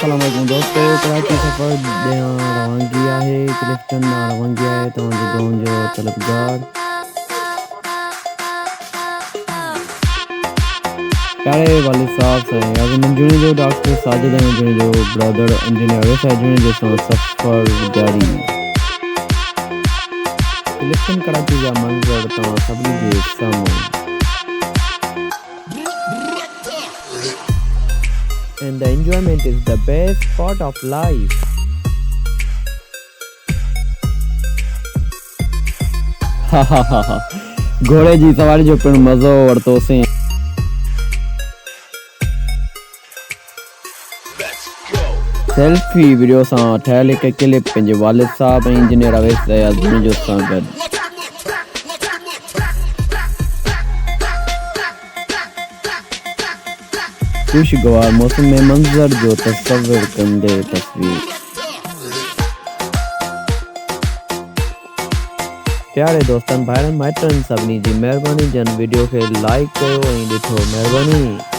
अस्सलाम वालेकुम दोस्तों, कराची सफ़र रवानगी आहे क्लिफ्टन रवानगी आहे तव्हांजो दोन जो तलबगार प्यारे वालिद साहब साईं आज मंजूरी जो डॉक्टर साजिद है मंजूरी जो ब्रदर इंजीनियर अवैस है जो सफ़र जारी क्लिफ्टन कराची जा मंज़र तव्हां सभिनी जे साम्हूं and the enjoyment is the best part of life. Ha ha ha ha. घोड़े जी सवारी जो पिण मज़ो वरितोसीं। सेल्फी वीडियो सां ठहियल हिकु क्लिप पंहिंजे वालिद साहब ऐं इंजीनियर अवैस जो सां गॾु खुशगवार मौसम में मंजर जो तस्वीर कंदे तस्वीर प्यारे दोस्तन भाइरन माइटन सभिनी जी महिरबानी जन वीडियो खे लाइक कयो ऐं ॾिठो महिरबानी।